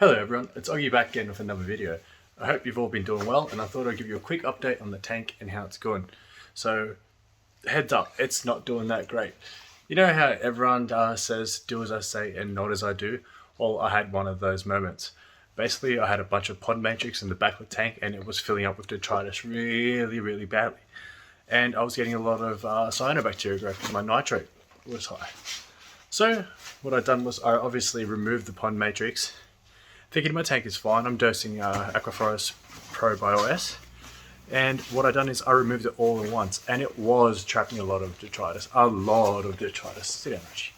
Hello everyone, it's Oggy back again with another video. I hope you've all been doing well, and I thought I'd give you a quick update on the tank and how it's going. So, heads up, it's not doing that great. You know how everyone says, do as I say and not as I do? Well, I had one of those moments. Basically, I had a bunch of pod matrix in the back of the tank and it was filling up with detritus really badly. And I was getting a lot of cyanobacteria growth because my nitrate was high. So, what I'd done was I obviously removed the pond matrix, thinking my tank is fine. I'm dosing Aquaforest Pro BioS, and what I've done is I removed it all at once, and it was trapping a lot of detritus. Sit down, Archie.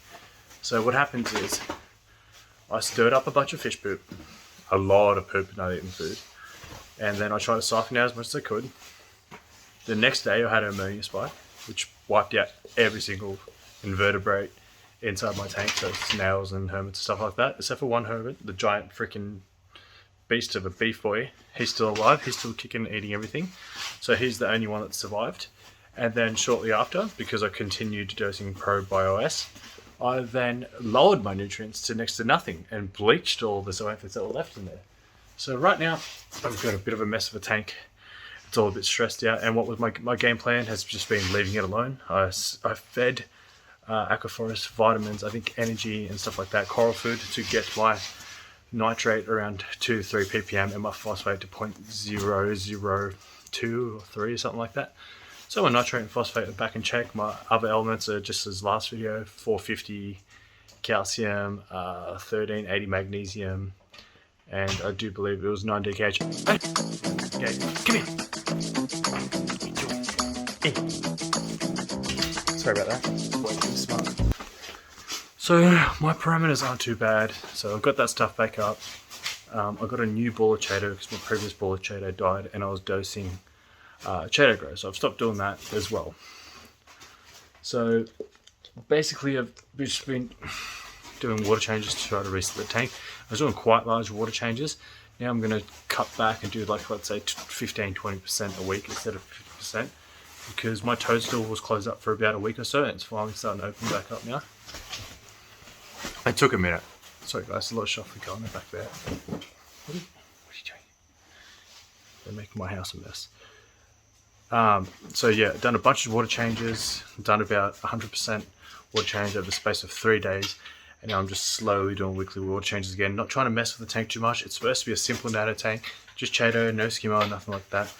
So what happens is I stirred up a bunch of fish poop, a lot of poop, not eating food, and then I tried to siphon it out as much as I could. The next day I had an ammonia spike, which wiped out every single invertebrate inside my tank, so snails and hermits and stuff like that, except for one hermit, the giant freaking beast of a beef boy. He's still alive, he's still kicking and eating everything, so he's the only one that survived. And then shortly after, because I continued dosing Pro BioS, I then lowered my nutrients to next to nothing and bleached all the zoanthids that were left in there. So right now I've got a bit of a mess of a tank. It's all a bit stressed out, and what was my game plan has just been leaving it alone. I fed Aquaforest vitamins, I think energy and stuff like that, coral food, to get my nitrate around 2 to 3 ppm and my phosphate to 0.002 or 3 or something like that. So my nitrate and phosphate are back in check. My other elements are just as last video: 450 calcium, 1380 magnesium, and I do believe it was 9 DKH. Hey, okay, come here. Hey. Sorry about that. It's way too smart. So my parameters aren't too bad. So I've got that stuff back up. I got a new ball of Chato because my previous ball of Chato died, and I was dosing Chato Grow. So I've stopped doing that as well. So basically I've just been doing water changes to try to reset the tank. I was doing quite large water changes. Now I'm going to cut back and do, like, let's say 15-20% a week instead of 50%. Because my toadstool was closed up for about a week or so, and it's finally starting to open back up now. It took a minute. Sorry guys, a lot of shuffling going on back there. What are you doing? They're making my house a mess. So yeah, done a bunch of water changes, done about 100% water change over the space of 3 days, and now I'm just slowly doing weekly water changes again, not trying to mess with the tank too much. It's supposed to be a simple natto tank, just Chato, no skimmer, nothing like that.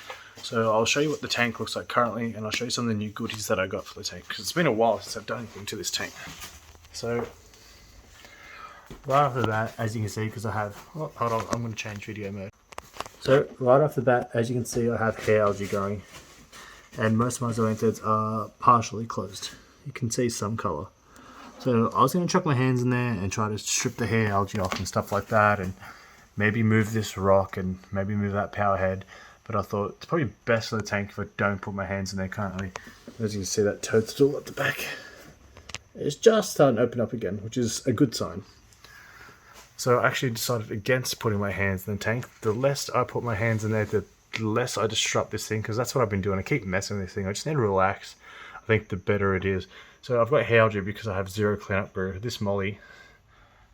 So I'll show you what the tank looks like currently, and I'll show you some of the new goodies that I got for the tank, because it's been a while since I've done anything to this tank. So right after that, as you can see, because I have, oh, hold on, I'm going to change video mode. So right off the bat, as you can see, I have hair algae growing, and most of my zoanthids are partially closed. You can see some colour. So I was going to chuck my hands in there and try to strip the hair algae off and stuff like that, and maybe move this rock and maybe move that power head. But I thought it's probably best for the tank if I don't put my hands in there currently. As you can see, that toadstool at the back is just starting to open up again, which is a good sign. So I actually decided against putting my hands in the tank. The less I put my hands in there, the less I disrupt this thing, because that's what I've been doing. I keep messing with this thing. I just need to relax. I think the better it is. So I've got hair algae because I have zero cleanup brew. This molly,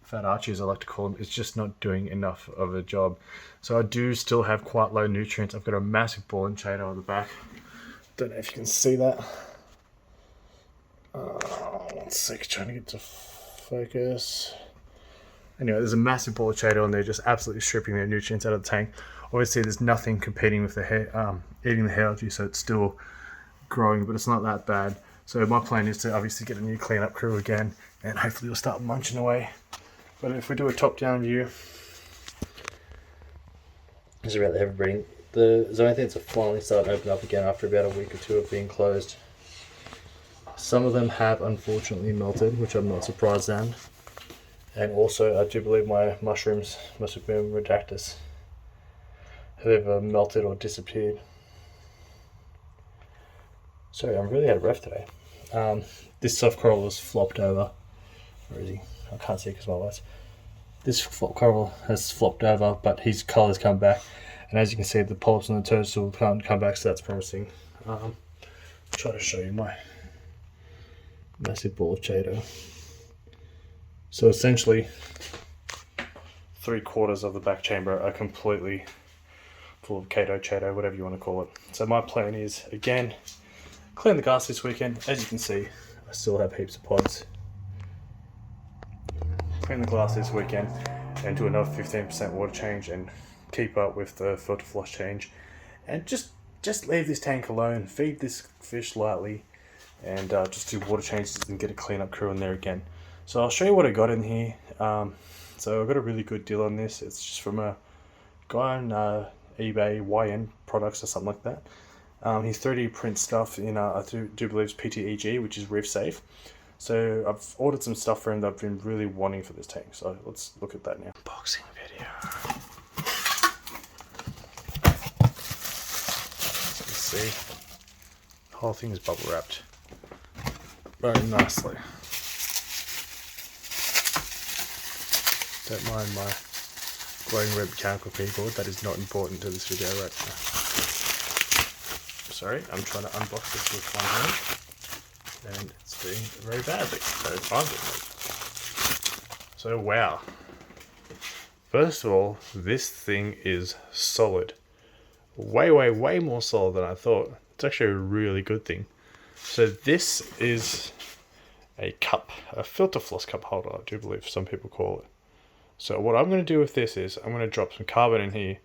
Fat Archie as I like to call him, is just not doing enough of a job. So I do still have quite low nutrients. I've got a massive ball and Chato on the back. Don't know if you can see that. 1 sec, trying to get to focus. Anyway, there's a massive ball of Chato on there, just absolutely stripping the nutrients out of the tank. Obviously there's nothing competing with the hair, eating the hair algae, so it's still growing, but it's not that bad. So my plan is to obviously get a new cleanup crew again, and hopefully it'll start munching away. But if we do a top-down view, this is about the everbreeding. The zoanthids are finally starting to open up again after about a week or two of being closed. Some of them have unfortunately melted, which I'm not surprised at. And also, I do believe my mushrooms must have been redactus, have either melted or disappeared. Sorry, I'm really out of breath today. This soft coral was flopped over. Where is he? I can't see because of my lights. This coral has flopped over, but his colour's come back. And as you can see, the polyps on the toadstool can't come back, so that's promising. I'll try to show you my massive ball of Chato. So essentially, 3/4 of the back chamber are completely full of Chaeto, whatever you want to call it. So my plan is, again, clean the glass this weekend. As you can see, I still have heaps of pods. Clean the glass this weekend and do another 15% water change and keep up with the filter floss change. And just leave this tank alone, feed this fish lightly, and just do water changes and get a cleanup crew in there again. So I'll show you what I got in here. So I got a really good deal on this. It's just from a guy on eBay, YN Products or something like that. He 3D prints stuff in, I do believe it's PTEG, which is reef safe. So I've ordered some stuff for him that I've been really wanting for this tank. So let's look at that now. Unboxing video. So you see, the whole thing is bubble wrapped very nicely. Don't mind my glowing red mechanical keyboard, that is not important to this video right now. Sorry, I'm trying to unbox this with one hand and it's doing very badly, so it's fine with me. So wow. First of all, this thing is solid. Way more solid than I thought. It's actually a really good thing. So this is a cup, a filter floss cup holder, I do believe some people call it. So what I'm going to do with this is I'm going to drop some carbon in here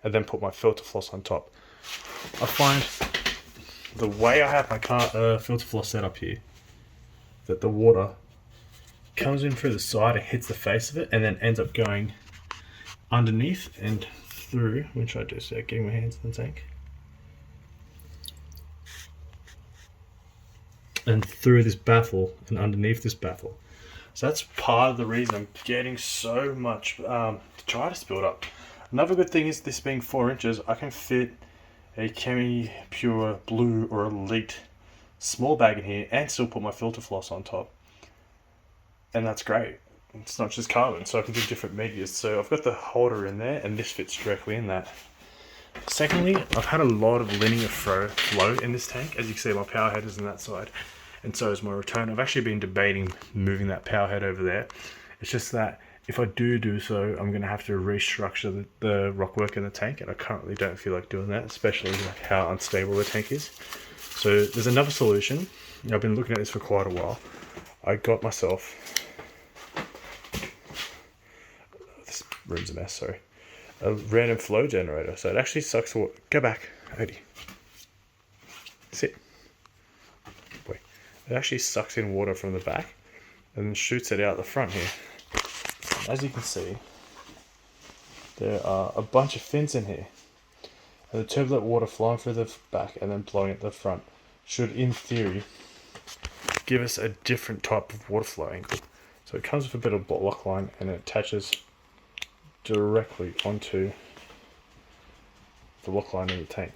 and then put my filter floss on top. I find the way I have my filter floss set up here, that the water comes in through the side and hits the face of it and then ends up going underneath and through. I'm going to try to do so, getting my hands in the tank. And through this baffle and underneath this baffle. So that's part of the reason I'm getting so much detritus build up. Another good thing is this being 4 inches, I can fit a Chemi Pure Blue or Elite small bag in here and still put my filter floss on top. And that's great. It's not just carbon, so I can do different medias. So I've got the holder in there and this fits directly in that. Secondly, I've had a lot of linear flow in this tank. As you can see, my power head is on that side. And so is my return. I've actually been debating moving that power head over there. It's just that if I do so, I'm going to have to restructure the rockwork in the tank, and I currently don't feel like doing that, especially like how unstable the tank is. So there's another solution. I've been looking at this for quite a while. I got myself, this room's a mess, sorry, a random flow generator. So it actually sucks water. Go back, Odie. Sit. Boy. It actually sucks in water from the back and then shoots it out the front here. As you can see, there are a bunch of fins in here. And the turbulent water flowing through the back and then blowing at the front should, in theory, give us a different type of water flow angle. So it comes with a bit of block line and it attaches directly onto the block line in the tank.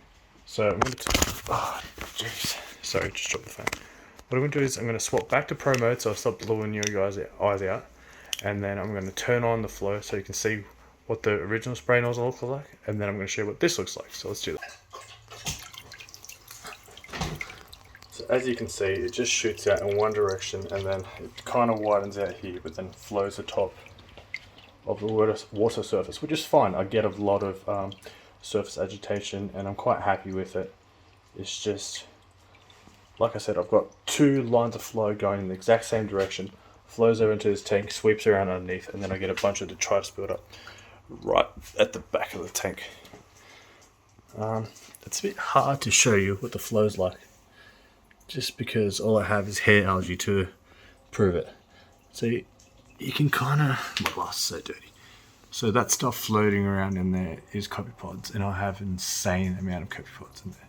So I'm going to, oh jeez, sorry, just dropped the phone. What I'm going to do is I'm going to swap back to Pro mode so I stop blowing your guys' eyes out. And then I'm going to turn on the flow so you can see what the original spray nozzle looks like. And then I'm going to show you what this looks like. So let's do that. So as you can see, it just shoots out in one direction and then it kind of widens out here, but then flows the top of the water surface, which is fine. I get a lot of surface agitation and I'm quite happy with it. It's just, like I said, I've got 2 lines of flow going in the exact same direction. Flows over into this tank, sweeps around underneath, and then I get a bunch of detritus build up right at the back of the tank. It's a bit hard to show you what the flow's like, just because all I have is hair algae to prove it. So you can kind of, my glass is so dirty. So that stuff floating around in there is copepods, and I have an insane amount of copepods in there.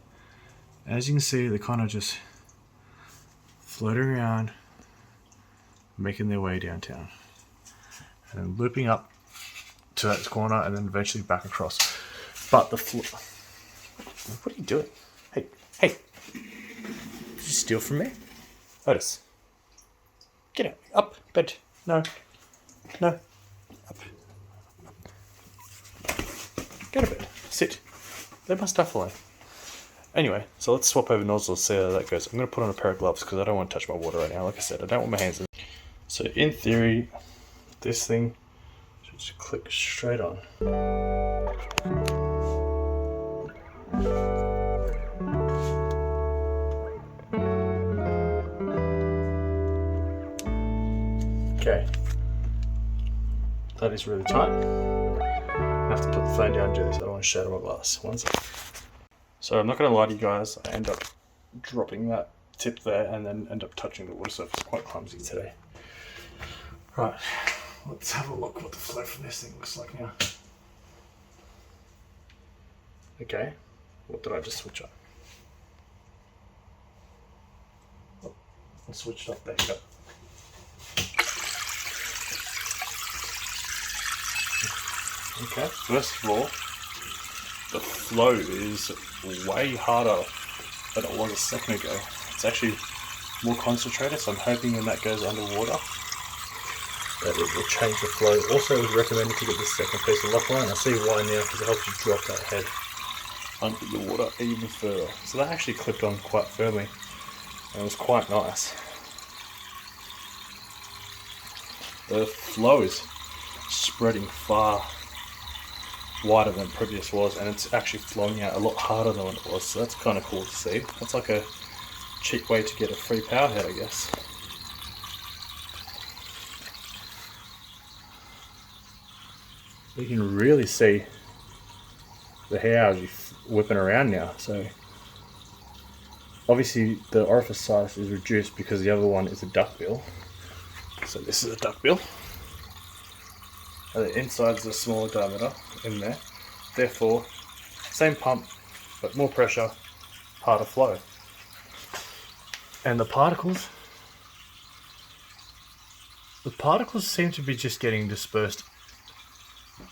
And as you can see, they're kind of just floating around, making their way downtown and then looping up to that corner and then eventually back across. But the what are you doing? Hey, did you steal from me? Otis, get out, up, bed, no, up. Go to bed, sit, leave my stuff alone. Anyway, so let's swap over nozzles, see how that goes. I'm going to put on a pair of gloves because I don't want to touch my water right now. Like I said, I don't want my hands in. So in theory, this thing should Just click straight on. Okay, that is really tight. I have to put the phone down and do this. I don't want to shatter my glass. One sec. So I'm not going to lie to you guys, I end up dropping that tip there and then end up touching the water surface. Quite clumsy today. Right, let's have a look what the flow from this thing looks like now. Okay, what did I just switch up? Oh, I switched up, there you go. Okay, first of all, the flow is way harder than it was a second ago. It's actually more concentrated, so I'm hoping when that goes underwater that it will change the flow. Also, it was recommended to get this second piece of lock line. I see why now, because it helps you drop that head under the water even further. So that actually clipped on quite firmly, and it was quite nice. The flow is spreading far wider than previous was, and it's actually flowing out a lot harder than it was, so that's kind of cool to see. That's like a cheap way to get a free power head, I guess. You can really see the hair as you're whipping around now. So obviously the orifice size is reduced because the other one is a duckbill. So this is a duckbill. The inside's a smaller diameter in there. Therefore, same pump, but more pressure, harder flow. And the particles seem to be just getting dispersed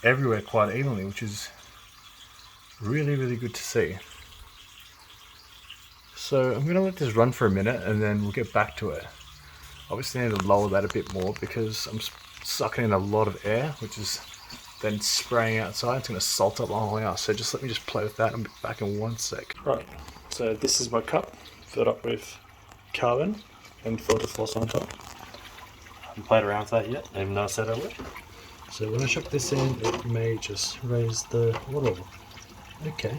everywhere quite evenly, which is really, really good to see. So I'm going to let this run for a minute and then we'll get back to it. Obviously I need to lower that a bit more because I'm sucking in a lot of air, which is then spraying outside. It's going to salt up the whole house. So just let me just play with that and be back in 1 sec. Right, so this is my cup filled up with carbon and filter floss on top. I haven't played around with that yet, even though I said I would. So when I chuck this in, it may just raise the water level. Okay,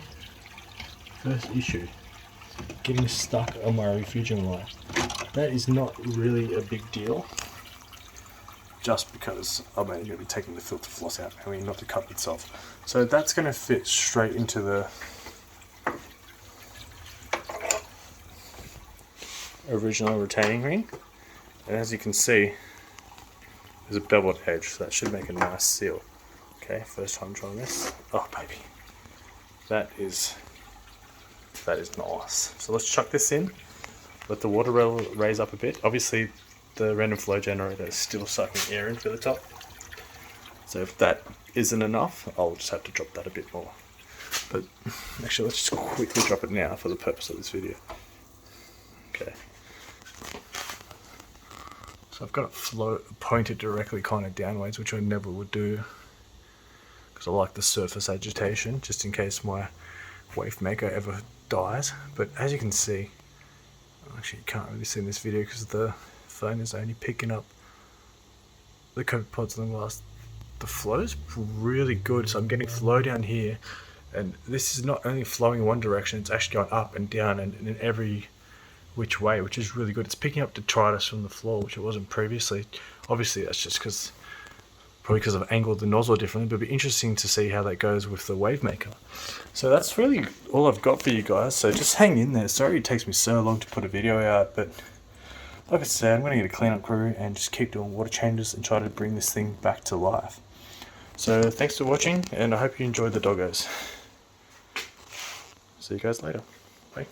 first issue, getting stuck on my refugium line. That is not really a big deal, just because I'm only going to be taking the filter floss out, I mean not the cup itself. So that's going to fit straight into the original retaining ring, and as you can see there's a beveled edge, so that should make a nice seal. Okay, first time trying this. Oh baby, that is nice. So let's chuck this in, let the water level raise up a bit. Obviously the random flow generator is still sucking air into the top, so if that isn't enough I'll just have to drop that a bit more. But actually let's just quickly drop it now for the purpose of this video. Okay. So I've got it flow pointed directly kind of downwards, which I never would do because I like the surface agitation just in case my wave maker ever dies. But as you can see, actually you can't really see in this video because the phone is only picking up the coat pods on the glass. The flow is really good, so I'm getting flow down here, and this is not only flowing in one direction, it's actually going up and down and in every which way, which is really good. It's picking up detritus from the floor, which it wasn't previously. Obviously that's just probably because I've angled the nozzle differently, but it'll be interesting to see how that goes with the wave maker. So that's really all I've got for you guys, so just hang in there. Sorry it takes me so long to put a video out, but like I said, I'm going to get a cleanup crew and just keep doing water changes and try to bring this thing back to life. So thanks for watching, and I hope you enjoyed the doggos. See you guys later. Bye.